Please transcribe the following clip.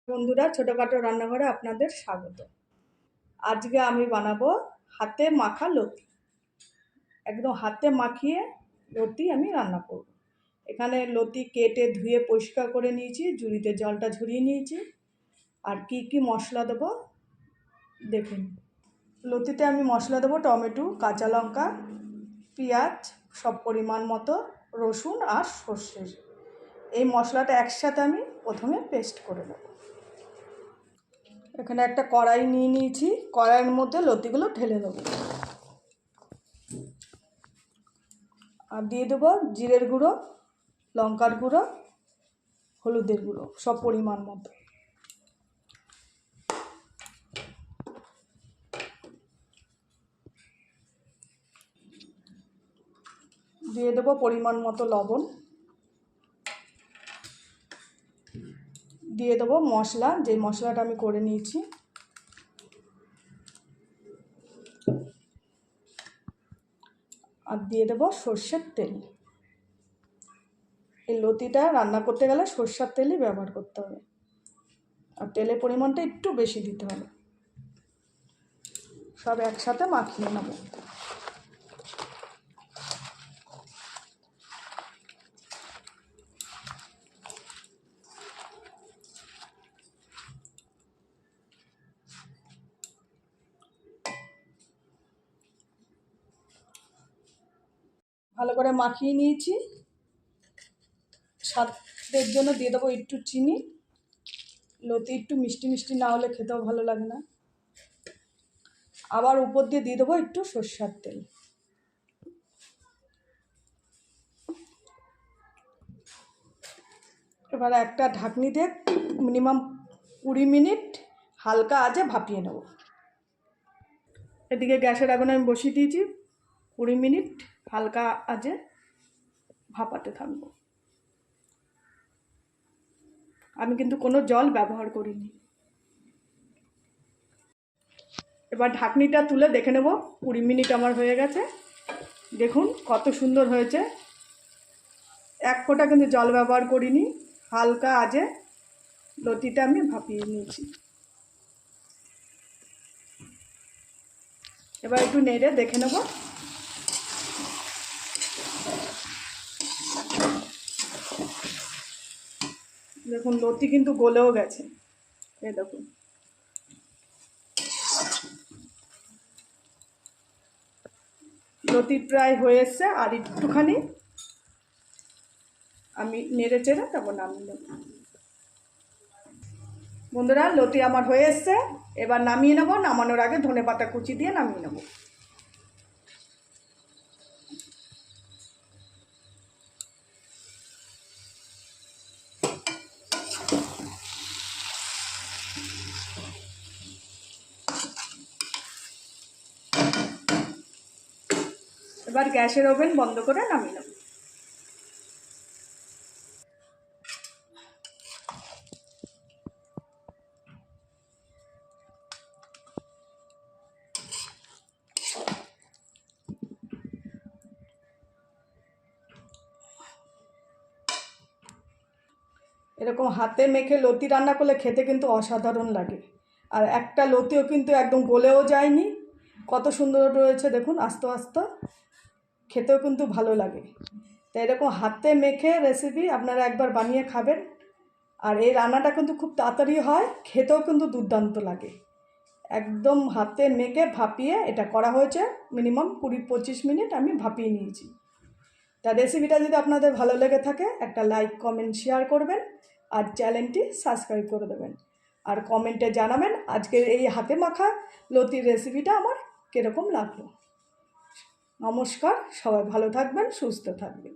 বন্ধুরা, ছোটোখাটো রান্নাঘরে আপনাদের স্বাগত। আজকে আমি বানাবো হাতে মাখা লতি। একদম হাতে মাখিয়ে লতি আমি রান্না করব। এখানে লতি কেটে ধুয়ে পরিষ্কার করে নিয়েছি, ঝুড়িতে জলটা ঝরিয়ে নিয়েছি। আর কি কি মশলা দেবো দেখুন। লতিতে আমি মশলা দেবো টমেটো, কাঁচা লঙ্কা, পেঁয়াজ, সব পরিমাণ মতো রসুন আর সর্ষে। এই মশলাটা একসাথে আমি প্রথমে পেস্ট করে নেব। এখানে একটা কড়াই নিয়ে নিয়েছি, কড়াইয়ের মধ্যে লতিগুলো ঢেলে দেবো। আর দিয়ে দেবো জিরের গুঁড়ো, লঙ্কার গুঁড়ো, হলুদের গুঁড়ো, সব পরিমাণ মতো। দিয়ে দেবো পরিমাণ মতো লবণ। দিয়ে দেবো মশলা, যে মশলাটা আমি করে নিয়েছি। আর দিয়ে দেবো সর্ষের তেল। এই লতিটা রান্না করতে গেলে সর্ষের তেলই ব্যবহার করতে হবে, আর তেলের পরিমাণটা একটু বেশি দিতে হবে। সব একসাথে মাখিয়ে নেব। ভালো করে মাখিয়ে নিয়েছি। স্বাদের জন্য দিয়ে দেবো একটু চিনি। লতি একটু মিষ্টি মিষ্টি না হলে খেতেও ভালো লাগে না। আবার উপর দিয়ে দেবো একটু সর্ষের তেল। এবার একটা ঢাকনি দিয়ে মিনিমাম 20 মিনিট হালকা আঁচে ভাপিয়ে নেব। এদিকে গ্যাসের আগুনে আমি বসিয়ে দিয়েছি। 20 মিনিট হালকা আঁচে ভাপাতে থাকবো। আমি কিন্তু কোনো জল ব্যবহার করিনি। এবার ঢাকনিটা তুলে দেখে নেব। 20 মিনিট আমার হয়ে গেছে। দেখুন কত সুন্দর হয়েছে। এক ফোঁটা কিন্তু জল ব্যবহার করিনি, হালকা আঁচে লতিটা আমি ভাপিয়ে নিয়েছি। এবার একটু নেড়ে দেখে নেব। দেখুন লতি কিন্তু গলেও গেছে। এই দেখুন, লতি প্রায় হয়ে এসছে। আর একটুখানি আমি নেড়ে চেড়ে তারপর নামিয়ে নেব। বন্ধুরা, লতি আমার হয়ে এসছে। এবার নামিয়ে নেব। নামানোর আগে ধনেপাতা কুচি দিয়ে নামিয়ে নেব। এবার গ্যাসের ওভেন বন্ধ করে নামিয়ে নেব। এরকম হাতে মেখে লতি রান্না করলে খেতে কিন্তু অসাধারণ লাগে। আর একটা লতিও কিন্তু একদম গলেও যায়নি, কত সুন্দর রয়েছে দেখুন। আস্তে আস্তে খেতেও কিন্তু ভালো লাগে। তাই এরকম হাতে মেখে রেসিপি আপনারা একবার বানিয়ে খাবেন। আর এই রান্নাটা কিন্তু খুব তাড়াতাড়ি হয়, খেতেও কিন্তু দুর্দান্ত লাগে। একদম হাতে মেখে ভাপিয়ে এটা করা হয়েছে। মিনিমাম 20-25 মিনিট আমি ভাপিয়ে নিয়েছি। তা রেসিপিটা যদি আপনাদের ভালো লেগে থাকে, একটা লাইক, কমেন্ট, শেয়ার করবেন। আর চ্যানেলটি সাবস্ক্রাইব করে দেবেন। আর কমেন্টে জানাবেন আজকের এই হাতে মাখা লতির রেসিপিটা আমার কীরকম লাগলো। নমস্কার, সবাই ভালো থাকবেন, সুস্থ থাকবেন।